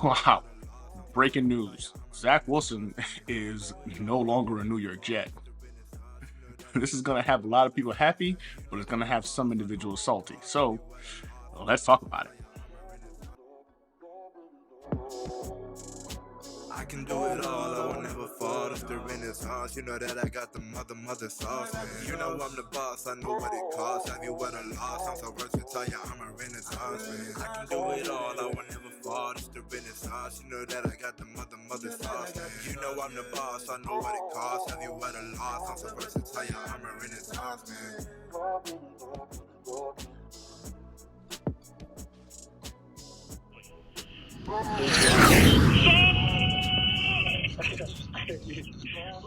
Wow. Breaking news. Zach Wilson is no longer a New York Jet. This is going to have a lot of people happy, but it's going to have some individuals salty. So let's talk about it. I can do it all, I will never fall. It's the Renaissance, you know that I got the mother sauce, man. You know I'm the boss, I know what it costs. Have you ever lost? I'm so versatile, yeah, I'm a Renaissance, man. I can do it all, I will never fall. It's the Renaissance, you know that I got the mother sauce, man. You know I'm the boss, I know what it costs. Have you ever lost? I'm so versatile, yeah, I'm a Renaissance, man.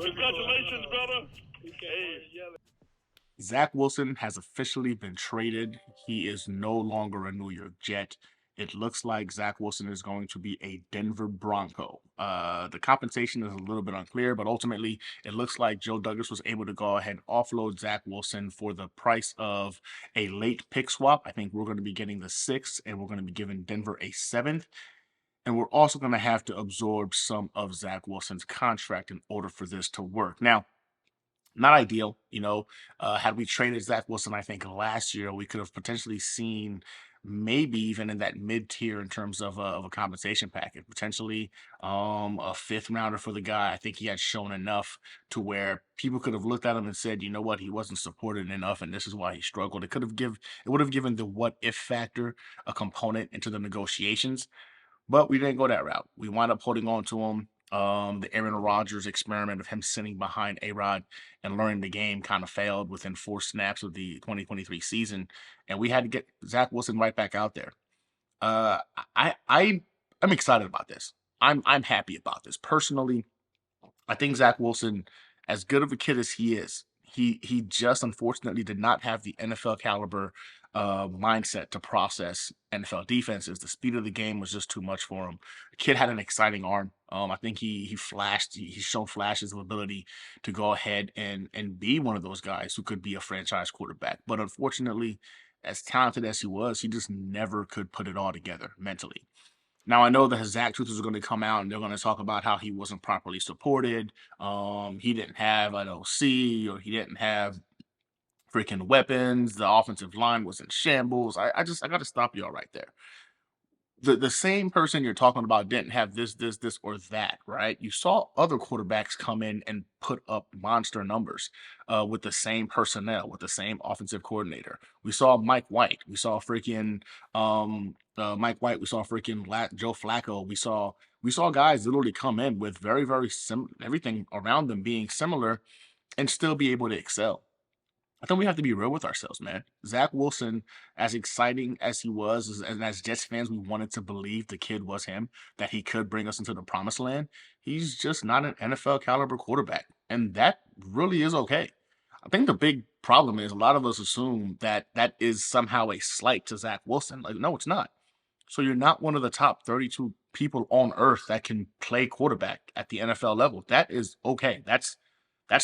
Congratulations, brother. Hey, Zach Wilson has officially been traded. He is no longer a New York Jet. It looks like Zach Wilson is going to be a Denver Bronco. The compensation is a little bit unclear, but ultimately, it looks like Joe Douglas was able to go ahead and offload Zach Wilson for the price of a late pick swap. I think we're going to be getting the sixth, and we're going to be giving Denver a seventh. And we're also going to have to absorb some of Zach Wilson's contract in order for this to work. Now, not ideal, had we traded Zach Wilson, I think last year we could have potentially seen maybe even in that mid tier in terms of a compensation package, potentially a fifth rounder for the guy. I think he had shown enough to where people could have looked at him and said, you know what, he wasn't supported enough, and this is why he struggled. It would have given the what if factor a component into the negotiations, but we didn't go that route. We wound up holding on to him. The Aaron Rodgers experiment of him sitting behind A-Rod and learning the game kind of failed within 4 snaps of the 2023 season, and we had to get Zach Wilson right back out there. Uh, I'm excited about this. I'm happy about this personally. I think Zach Wilson, as good of a kid as he is, he just unfortunately did not have the NFL caliber mindset to process NFL defenses. The speed of the game was just too much for him. The kid had an exciting arm. I think he flashed. He's shown flashes of ability to go ahead and be one of those guys who could be a franchise quarterback. But unfortunately, as talented as he was, he just never could put it all together mentally. Now I know the Zach truthers are going to come out and they're going to talk about how he wasn't properly supported. He didn't have an OC, or he didn't have freaking weapons. The offensive line was in shambles. I got to stop y'all right there. The same person you're talking about didn't have this, or that, right? You saw other quarterbacks come in and put up monster numbers with the same personnel, with the same offensive coordinator. We saw Mike White. We saw freaking Mike White. We saw freaking Joe Flacco. We saw guys literally come in with very everything around them being similar and still be able to excel. I think we have to be real with ourselves, man. Zach Wilson, as exciting as he was, and as Jets fans, we wanted to believe the kid was him, that he could bring us into the promised land. He's just not an NFL caliber quarterback. And that really is okay. I think the big problem is a lot of us assume that that is somehow a slight to Zach Wilson. Like, no, it's not. So you're not one of the top 32 people on earth that can play quarterback at the NFL level. That is okay. That's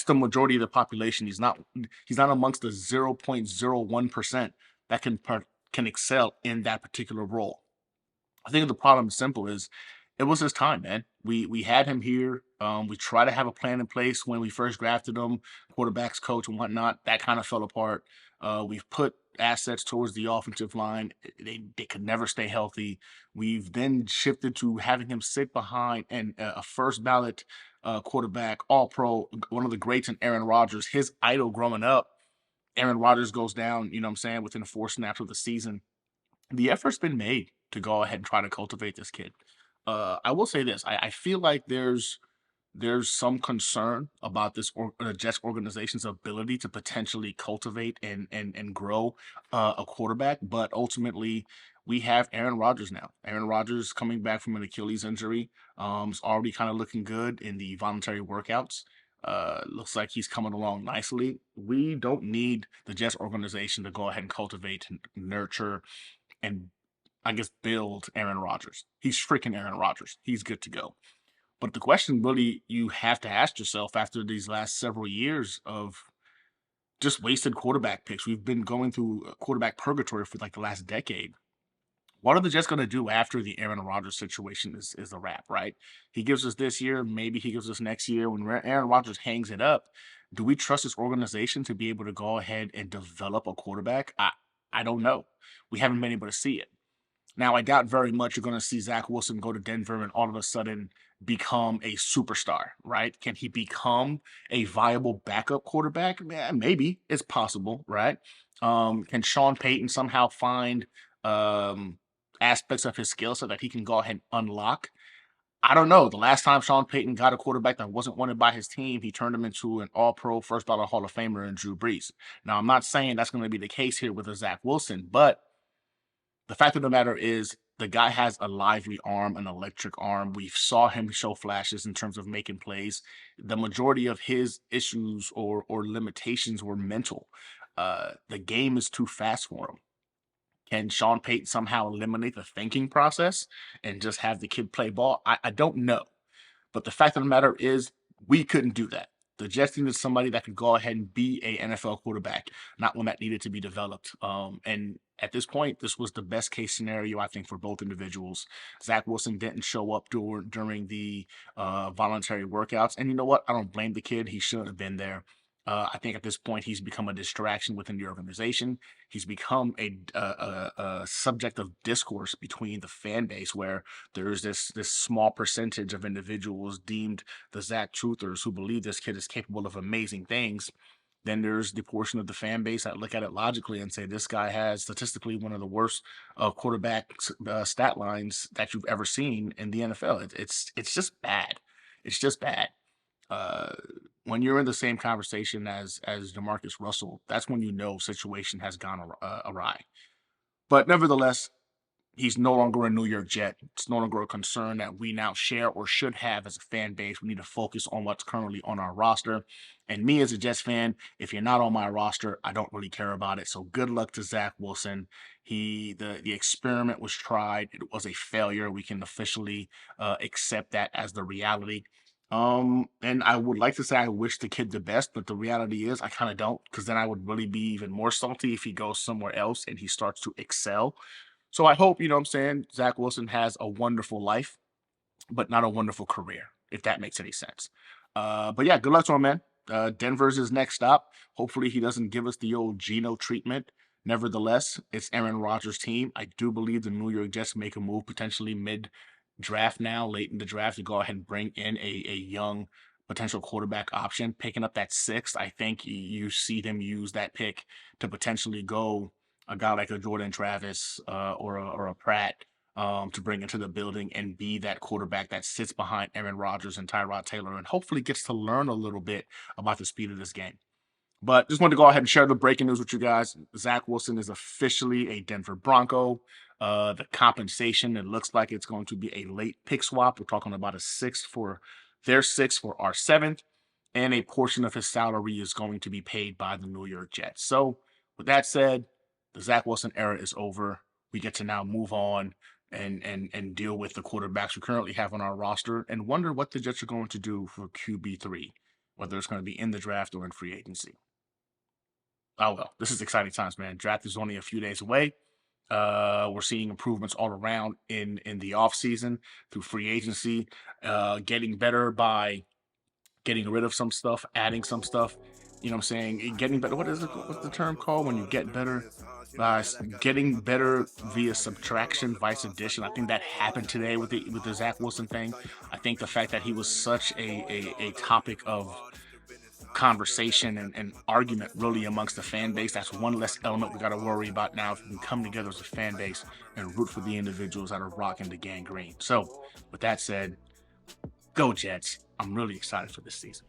the majority of the population. He's not amongst the 0.01% that can excel in that particular role. I think the problem is simple is it was his time, man. We had him here. We tried to have a plan in place when we first drafted him, quarterbacks coach and whatnot. That kind of fell apart. We've put assets towards the offensive line. They could never stay healthy. We've then shifted to having him sit behind and a first ballot quarterback, all pro, one of the greats in Aaron Rodgers, his idol growing up. Aaron Rodgers goes down, you know what I'm saying, within 4 snaps of the season. The effort's been made to go ahead and try to cultivate this kid. I will say this: I feel like there's some concern about the Jets organization's ability to potentially cultivate and grow a quarterback, but ultimately we have Aaron Rodgers now. Aaron Rodgers coming back from an Achilles injury, is already kind of looking good in the voluntary workouts. Looks like he's coming along nicely. We don't need the Jets organization to go ahead and cultivate and nurture and I guess build Aaron Rodgers. He's freaking Aaron Rodgers. He's good to go. But the question really you have to ask yourself after these last several years of just wasted quarterback picks, we've been going through quarterback purgatory for like the last decade. What are the Jets going to do after the Aaron Rodgers situation is a wrap, right? He gives us this year, maybe he gives us next year. When Aaron Rodgers hangs it up, do we trust this organization to be able to go ahead and develop a quarterback? I don't know. We haven't been able to see it. Now, I doubt very much you're going to see Zach Wilson go to Denver and all of a sudden become a superstar, right? Can he become a viable backup quarterback? Yeah, maybe it's possible, right? Can Sean Payton somehow find um, aspects of his skill set that he can go ahead and unlock? I don't know. The last time Sean Payton got a quarterback that wasn't wanted by his team, he turned him into an all-pro, first ballot Hall of Famer in Drew Brees. Now, I'm not saying that's going to be the case here with a Zach Wilson, but the fact of the matter is the guy has a lively arm, an electric arm. We saw him show flashes in terms of making plays. The majority of his issues or limitations were mental. The game is too fast for him. Can Sean Payton somehow eliminate the thinking process and just have the kid play ball? I don't know. But the fact of the matter is, we couldn't do that. The Jets needed somebody that could go ahead and be a NFL quarterback, not one that needed to be developed. And at this point, this was the best case scenario, I think, for both individuals. Zach Wilson didn't show up during the voluntary workouts, and you know what? I don't blame the kid. He shouldn't have been there. I think at this point he's become a distraction within the organization. He's become a subject of discourse between the fan base, where there's this small percentage of individuals deemed the Zach truthers who believe this kid is capable of amazing things. Then there's the portion of the fan base that look at it logically and say this guy has statistically one of the worst quarterback stat lines that you've ever seen in the NFL. It's just bad. It's just bad. Uh, when you're in the same conversation as Demarcus Russell, that's when you know situation has gone awry. But nevertheless, he's no longer a New York Jet. It's no longer a concern that we now share or should have as a fan base. We need to focus on what's currently on our roster. And me as a Jets fan, if you're not on my roster, I don't really care about it. So good luck to Zach Wilson. The experiment was tried. It was a failure. We can officially accept that as the reality. And I would like to say I wish the kid the best, but the reality is I kind of don't, because then I would really be even more salty if he goes somewhere else and he starts to excel. So I hope, you know what I'm saying, Zach Wilson has a wonderful life, but not a wonderful career, if that makes any sense. But yeah, good luck to him, man. Denver's his next stop. Hopefully he doesn't give us the old Geno treatment. Nevertheless, it's Aaron Rodgers' team. I do believe the New York Jets make a move potentially mid draft now, late in the draft, to go ahead and bring in a young potential quarterback option. Picking up that sixth, I think you see them use that pick to potentially go a guy like a Jordan Travis or a Pratt to bring into the building and be that quarterback that sits behind Aaron Rodgers and Tyrod Taylor and hopefully gets to learn a little bit about the speed of this game. But just wanted to go ahead and share the breaking news with you guys. Zach Wilson is officially a Denver Bronco. The compensation, it looks like it's going to be a late pick swap. We're talking about a sixth for their sixth for our seventh, and a portion of his salary is going to be paid by the New York Jets. So, with that said, the Zach Wilson era is over. We get to now move on and deal with the quarterbacks we currently have on our roster and wonder what the Jets are going to do for QB3, whether it's going to be in the draft or in free agency. Oh well, this is exciting times, man. Draft is only a few days away. We're seeing improvements all around in the offseason through free agency, getting better by getting rid of some stuff, adding some stuff. You know what I'm saying? Getting better. What's the term called when you get better? Getting better via subtraction, vice addition. I think that happened today with the Zach Wilson thing. I think the fact that he was such a topic of conversation and argument really amongst the fan base. That's one less element we got to worry about now if we can come together as a fan base and root for the individuals that are rocking the gang green. So, with that said, go Jets. I'm really excited for this season.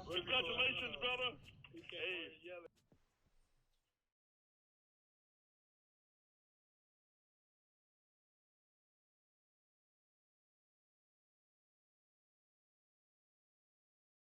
Congratulations, brother. Hey,